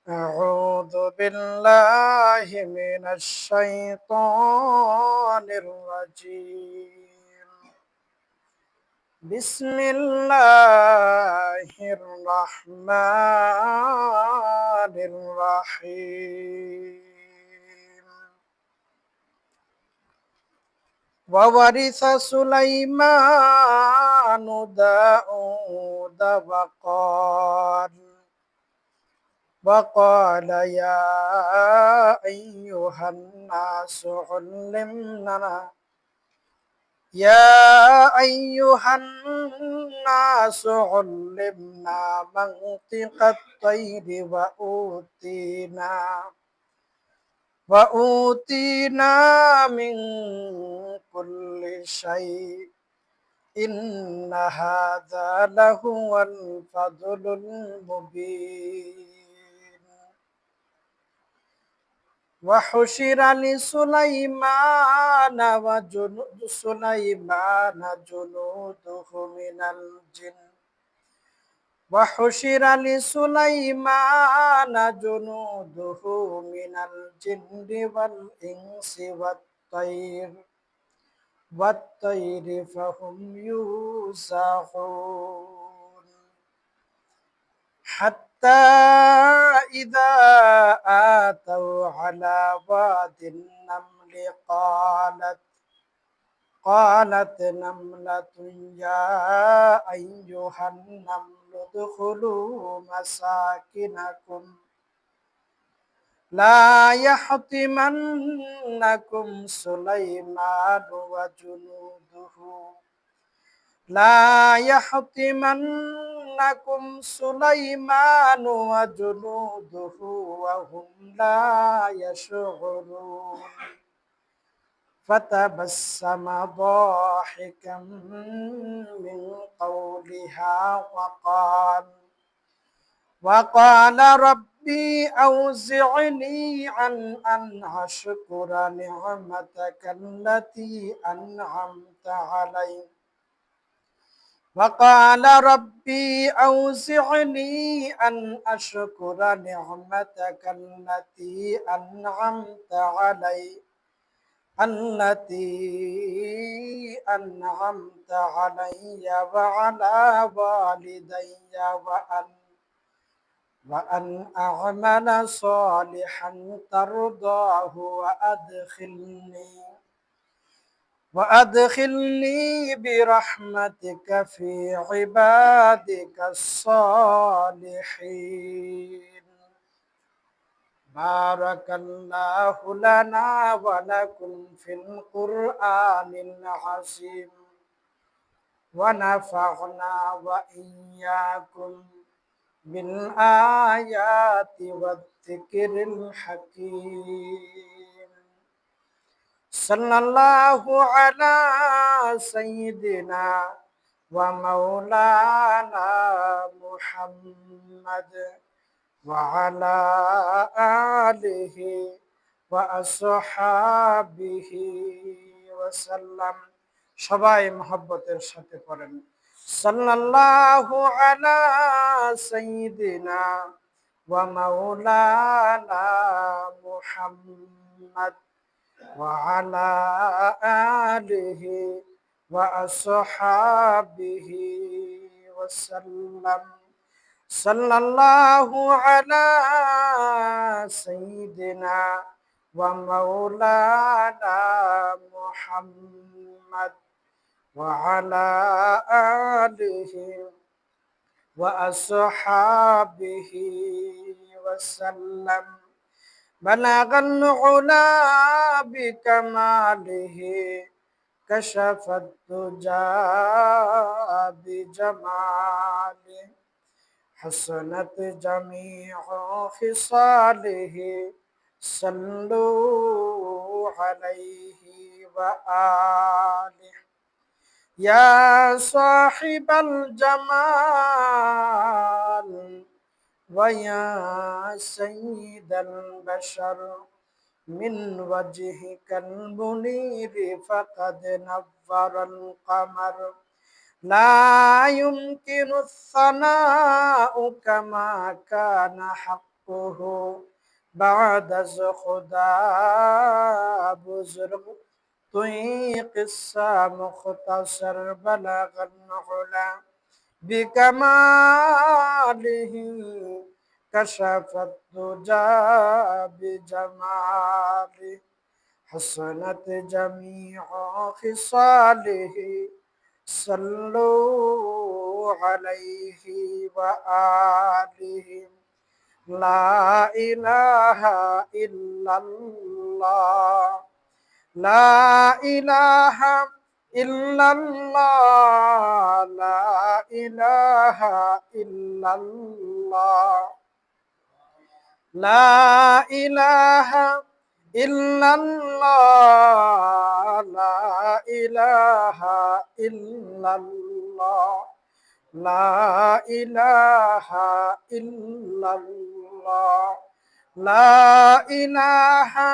أعوذ بالله من الشيطان الرجيم. بسم الله الرحمن الرحيم. وورث سليمان داود وقال يا أيها الناس علمنا منطق الطير وأوتينا من كل شيء إن هذا لهو الفضل المبين. وحشر لسليمان جنوده من الجن وحشر لسليمان جنوده من الجن والإنس والطير فهم يوزعون حتى إذا آتوا على واد النمل قالت نملة يا أيها النمل ادخلوا مساكنكم لا يحطمنكم سليمان وجنوده وهم لا يشعرون. فتبسم ضاحكا من قولها وقال ربي أوزعني أن أشكر نعمتك التي أنعمت علي وقال ربي أوزعني أن أشكر نعمتك التي أنعمت علي وعلى والدي وأن أعمل صالحا ترضاه وأدخلني برحمتك في عبادك الصالحين. بارك الله لنا ولكم في القرآن العظيم ونفعنا وإياكم بالآيات والذكر الحكيم. صلى الله على سيدنا ومولانا محمد وعلى آله وأصحابه وسلم. সবাই মহব্বতের সাথে পড়েন সাল্লাল্লাহু আলা সাইয়্যিদিনা ওয়া মাওলানা মুহাম্মদ ওয়া আলা আলিহি ওয়া আসহাবিহি ওয়া সাল্লাম। সাল্লাল্লাহু আলা সাইয়্যিদিনা ওয়া মাওলানা মুহাম্মদ وعلى آله وأصحابه وسلم. بلغ العلا بكماله كشف الدجى بجماله حسنت جميع خصاله صلوا عليه وآله. يا صاحب الجمال ويا سيد البشر من وجهك المنير فقد نور القمر لا يمكن الثناء كما كان حقا को बाद अज़ खुदा बुज़ुर्ग तुई किस्सा मुख्तसर बलगन उला बिकमालिही कशफत दुजा बिजमालिही हसनत जमीअ खिसालिही सल्लु अलैहि व आलिहि ला इलाहा इल्लल्लाह ला इलाहा इल्लल्लाह ला इलाहा इल्लल्लाह ला इलाहा इल्लल्लाह ला इलाहा इल्लल्लाह ला इलाहा इल्लल्लाह ला इलाहा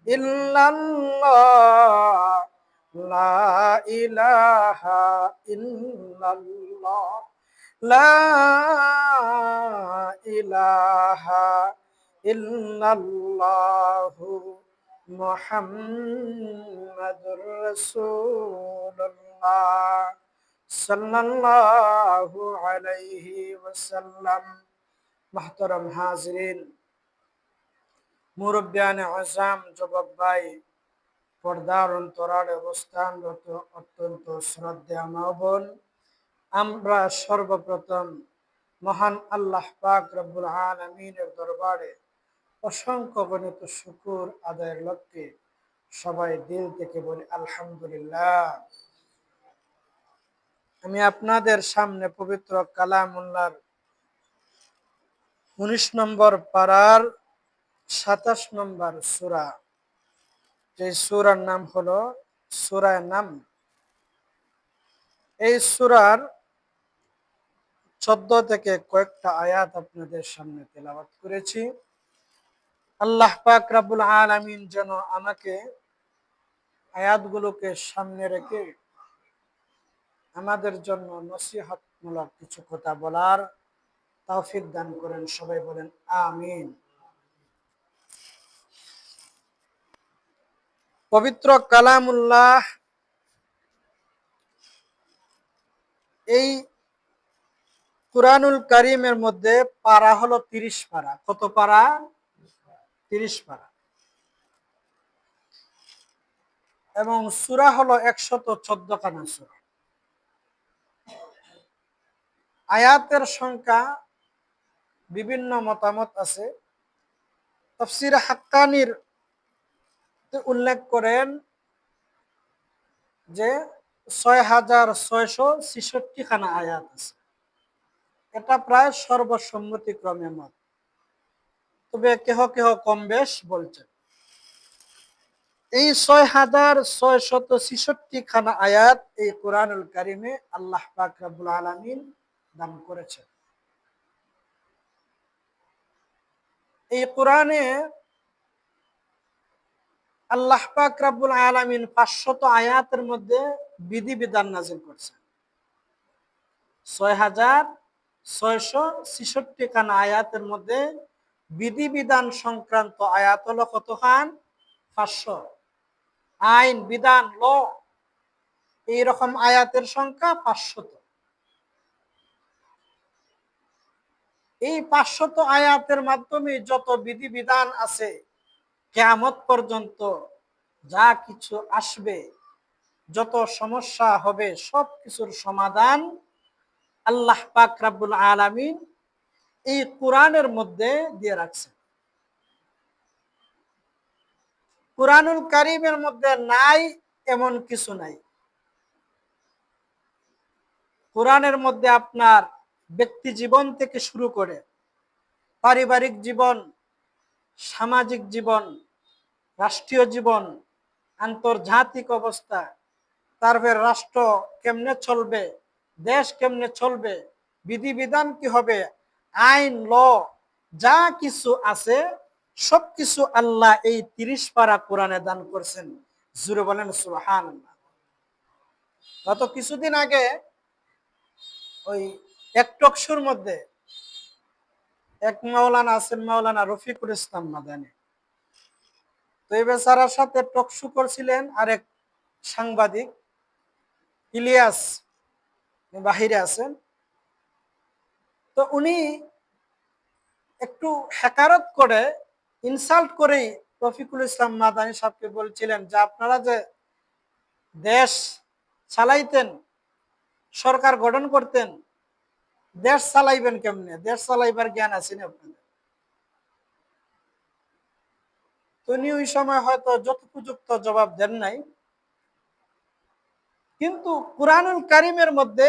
इल्लल्लाह ला इलाहा इल्लल्लाह ला इलाहा इल्लल्लाहु मुहम्मदुर रसूलुल्लाह सल्लल्लाहु अलैहि वसल्लम। मुहतरम हाज़रीन, मुरब्बियान आज़म, যুবক ভাই, পর্দার অন্তরালে অবস্থানরত অত্যন্ত শ্রদ্ধেয় মা বোন, আমরা সর্বপ্রথম মহান আল্লাহ পাক রব্বুল আলামিনের দরবারে অসংখ্য গণিত শুকর আদায়ের লক্ষ্যে সবাই দিল থেকে বলি আলহামদুলিল্লাহ। আমি আপনাদের সামনে পবিত্র কালামুল্লাহর 19 নম্বর পারার 27 নম্বর সূরা, যে সূরার নাম হলো সূরা নাম। এই সূরার 14 থেকে কয়েকটা আয়াত আপনাদের সামনে তেলাওয়াত করেছি। আল্লাহ পাক রব্বুল আলামিন যেন আমাকে আয়াতগুলোকে সামনে রেখে আমাদের জন্য নসিহতমূলক কিছু কথা বলার তৌফিক দান করেন। সবাই বলেন আমিন। পবিত্র কালামুল্লাহ, এই কুরআনুল কারীমের মধ্যে পারা হলো 30 পারা। কত পারা? 30 পারা। এবং সূরা হলো 114 খানা সূরা। আয়াতের সংখ্যা বিভিন্ন মতামত আছে। তাফসীর হাক্কানীর উল্লেখ করেন যে 6666 খানা আয়াত আছে। এটা প্রায় সর্বসম্মতিক্রমে মত, তবে কেহ কেহ কম বেশ বলছেন। এই 6666 খানা আয়াত এই কুরআনুল কারীমে আল্লাহ পাক রব্বুল আলামিন দান করেছেন। এই কোরআনে আল্লাহ পাক রব্বুল আলামিন 500 আয়াতের মধ্যে বিধিবিধান নাযিল করেছেন। 6666 খানা আয়াতের মধ্যে বিধিবিধান সংক্রান্ত আয়াত হলো কত খান? 500। আইন, বিধান, ল, এইরকম আয়াতের সংখ্যা 500। এই 500 আয়াতের মাধ্যমে যত বিধিবিধান আছে, কিয়ামত পর্যন্ত যা কিছু আসবে, যত সমস্যা হবে, সব কিছুর সমাধান আল্লাহ পাক রব্বুল আলামিন এই কোরআনের মধ্যে দিয়ে রাখছেন। কুরআনুল কারীমের মধ্যে নাই এমন কিছু নাই। কোরআনের মধ্যে আপনার ব্যক্তি জীবন থেকে শুরু করে পারিবারিক জীবন, সামাজিক জীবন, রাষ্ট্রীয় জীবন, আন্তর্জাতিক অবস্থা, তারপরে রাষ্ট্র কেমনে চলবে, দেশ কেমনে চলবে, বিধিবিধান কি হবে, আইন, ল, যা কিছু আছে সবকিছু আল্লাহ এই 30 পারা কোরআনে দান করছেন। জোরে বলেন সুবহানাল্লাহ। গত কিছুদিন আগে ওই এক টকশোর মধ্যে এক মাওলানা আছেন, মাওলানা রফিকুল ইসলাম মাদানী। তো এই বেচারার সাথে টকশো করছিলেন আরেক সাংবাদিক ইলিয়াস, বাহিরে আছেন। তো উনি একটু হেকারত করে, ইনসাল্ট করে রফিকুল ইসলাম মাদানী সাহেবকে বলছিলেন যে আপনারা যে দেশ চালাইতেন, সরকার গঠন করতেন, দেশ চালাইবেন কেমনে? দেশ চালাইবার জ্ঞান আছে না আপনাদের? উনি ওই সময় হয়তো যথোপযুক্ত জবাব দেন নাই। কিন্তু কুরআনুল কারীমের মধ্যে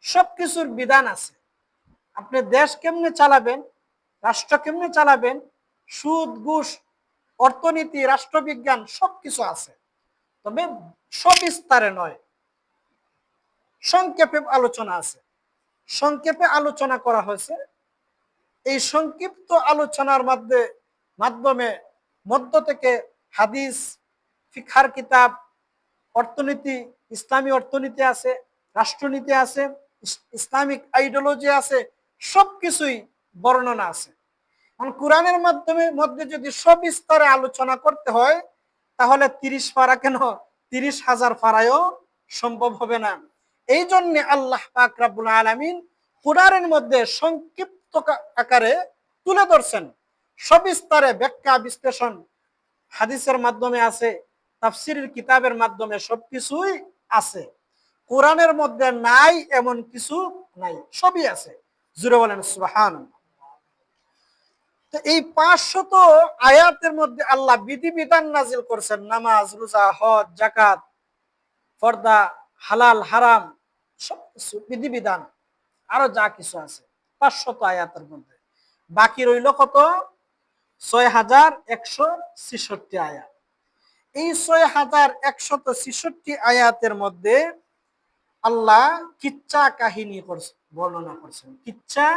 সবকিছুর বিধান আছে। আপনি দেশ কেমনে চালাবেন, রাষ্ট্র কেমনে চালাবেন, সুদ ঘুষ, অর্থনীতি, রাষ্ট্রবিজ্ঞান সবকিছু আছে। তবে সবিস্তারে নয়, সংক্ষেপে আলোচনা আছে। সংক্ষেপে আলোচনা করা হয়েছে। এই সংক্ষিপ্ত আলোচনার মাধ্যমে মধ্য থেকে হাদিস, ফিকহার কিতাব, অর্থনীতি, ইসলামী অর্থনীতি আছে, রাষ্ট্রনীতি আছে, ইসলামিক আইডিওলজি আছে, সবকিছুই বর্ণনা আছে। কোরআনের মধ্যে যদি সবিস্তারে আলোচনা করতে হয় তাহলে 30 পারা কেন, 30,000 পারায়ও সম্ভব হবে না। এই জন্য আল্লাহ পাক রব্বুল আলামিন কোরআনের মধ্যে সংক্ষিপ্ত আকারে তুলে ধরছেন। সবিস্তারে ব্যাখ্যা বিশ্লেষণ হাদিসের মাধ্যমে আছে, তাফসিরের কিতাবের মাধ্যমে সবকিছুই আছে। কোরআনের মধ্যে নাই এমন কিছু নাই, সবই আছে। জুড়ে বলেন সুবহানাল্লাহ। তো এই 500 আয়াতের মধ্যে আল্লাহ বিধিবিধান নাজিল করছেন, নামাজ, রোজা, হজ, যাকাত, পর্দা, হালাল হারাম, সব কিছু বিধিবিধান, আরো যা কিছু আছে 500 আয়াতের মধ্যে। বাকি রইল কত? 6166 আয়াত। এই 6166 আয়াতের মধ্যে আল্লাহ কিচ্ছা কাহিনী বর্ণনা করছেন। কিচ্ছা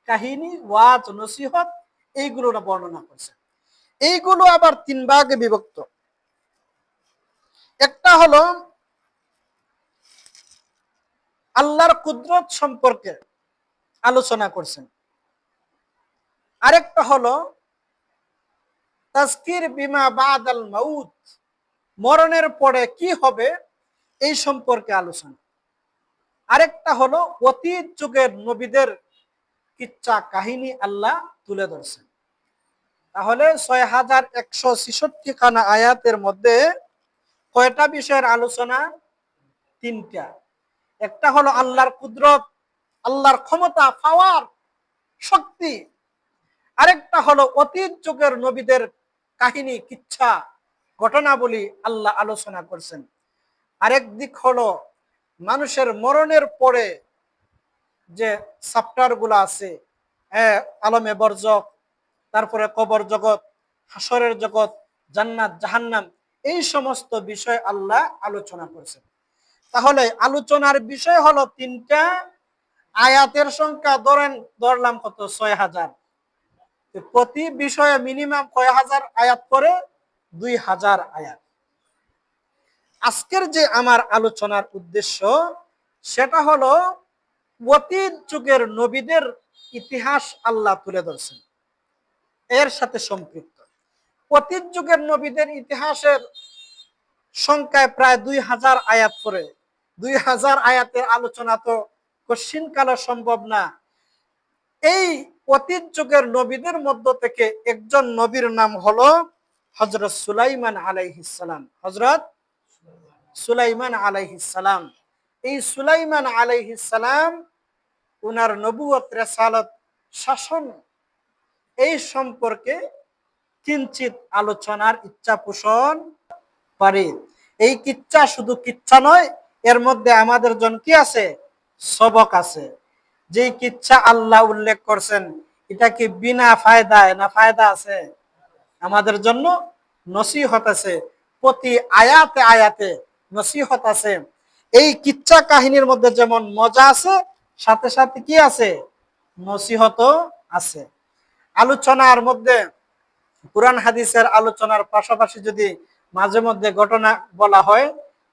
কাহিনী, ওয়াজ, নসিহত, এইগুলো বর্ণনা করছেন। এইগুলো আবার 3 ভাগে বিভক্ত। একটা হলো আল্লাহর কুদরত সম্পর্কে আলোচনা করছেন, আরেকটা হলো তাজকির বিমা বাদাল মাউত, মরণের পরে কি হবে এই সম্পর্কে আলোচনা, আরেকটা হলো অতীত যুগের নবীদের কিচ্ছা কাহিনী আল্লাহ তুলে ধরছেন। তাহলে 6166 খানা আয়াতের মধ্যে কয়টা বিষয়ের আলোচনা? 3টা। একটা হলো আল্লাহর কুদরত, আল্লাহর ক্ষমতা, পাওয়ার, শক্তি। আরেকটা হলো অতীত যুগের নবীদের কাহিনী, কিচ্ছা, ঘটনাবলী আল্লাহ আলোচনা করছেন। আরেক দিক হলো মানুষের মরণের পরে যে চ্যাপ্টার গুলো আছে, আলমে বরজখ, তারপরে কবর জগৎ, হাসরের জগৎ, জান্নাত জাহান্নাম, এই সমস্ত বিষয় আল্লাহ আলোচনা করছেন। তাহলে আলোচনার বিষয় হলো 3টা, আয়াতের সংখ্যা ধরলাম কত? 6000। প্রতি বিষয়ে মিনিমাম কয় হাজার আয়াত করে? 2000 আয়াত। আজকের যে আমার আলোচনার উদ্দেশ্য সেটা হলো অতীত যুগের নবীদের ইতিহাস আল্লাহ তুলে ধরছেন, এর সাথে সম্পৃক্ত। অতীত যুগের নবীদের ইতিহাসের সংখ্যায় প্রায় 2000 আয়াত করে। 2000 আয়াতের আলোচনা তো কঠিন কালে সম্ভব না। এই অতীত যুগের নবীদের মধ্য থেকে একজন নবীর নাম হলো হযরত সুলাইমান আলাইহিস সালাম। হযরত সুলাইমান আলাইহিস সালাম। এই সুলাইমান আলাইহিস সালাম উনার নবুয়ত, রিসালাত, শাসন এই সম্পর্কে কিঞ্চিত আলোচনার ইচ্ছা পোষণ পারি। এই কিচ্ছা শুধু কিচ্ছা নয়, এর মধ্যে আমাদের জন্য কি আছে? সবক আছে। যে কিচ্ছা আল্লাহ উল্লেখ করছেন এটা কি বিনা ফায়দায় না ফায়দা আছে? আমাদের জন্য নসিহত আছে, প্রতি আয়াতে আয়াতে নসিহত আছে। এই কিচ্ছা কাহিনীর মধ্যে যেমন মজা আছে, সাথে সাথে কি আছে? নসিহতও আছে। আলোচনার মধ্যে কুরআন হাদিসের আলোচনার পাশাপাশি যদি মাঝে মধ্যে ঘটনা বলা হয়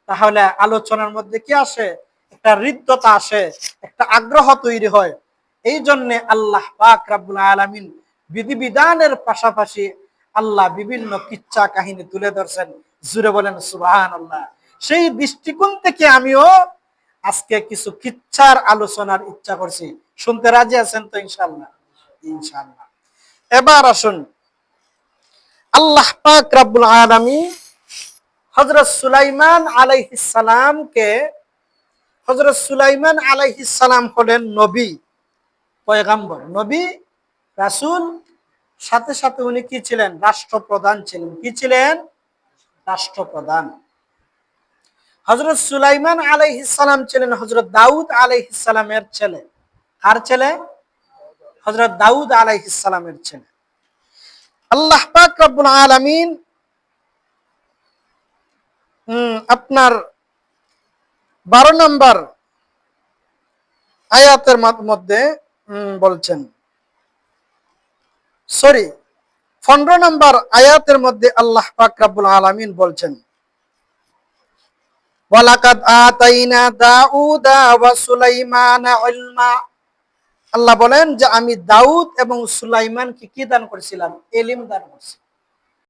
তাহলে আলোচনার মধ্যে কি আসে? একটা হৃদ্যতা আসে, একটা আগ্রহ তৈরি হয়। এই জন্য আল্লাহ পাক রব্বুল আলামিন বিধিবিধানের পাশাপাশি আল্লাহ বিভিন্ন কিচ্ছা কাহিনী তুলে ধরছেন। জুড়ে বলেন সুবহানাল্লাহ। সেই দৃষ্টিকোণ থেকে আমিও আজকে কিছু কিচ্ছার আলোচনার ইচ্ছা করছি। শুনতে রাজি আছেন তো? ইনশাআল্লাহ। ইনশাআল্লাহ। এবার আসুন, আল্লাহ পাক রব্বুল আলামিন হযরত সুলাইমান আলাইহিস সালামকে, হযরত সুলাইমান আলাইহিস সালাম হলেন নবী, পয়গাম্বর, নবী, রাসূল, সাথে সাথে উনি কি ছিলেন? রাষ্ট্রপ্রধান ছিলেন। কি ছিলেন? রাষ্ট্রপ্রধান। হযরত সুলাইমান আলাইহিস সালাম ছিলেন হযরত দাউদ আলাইহিস সালামের ছেলে। কার ছেলে? হযরত দাউদ আলাইহিস সালামের ছেলে। আল্লাহ পাক রব্বুল আলামিন আপনার 12 নম্বর আয়াতের মধ্যে বলছেন, সরি 15 নম্বর আয়াতের মধ্যে আল্লাহ পাক রব্বুল আলামিন বলছেন, ওয়ালাকাদ আতাইনা দাউদা ওয়া সুলাইমানা ইলমা। আল্লাহ বলেন যে আমি দাউদ এবং সুলাইমানকে কি দান করেছিলাম? ইলম দান করেছি।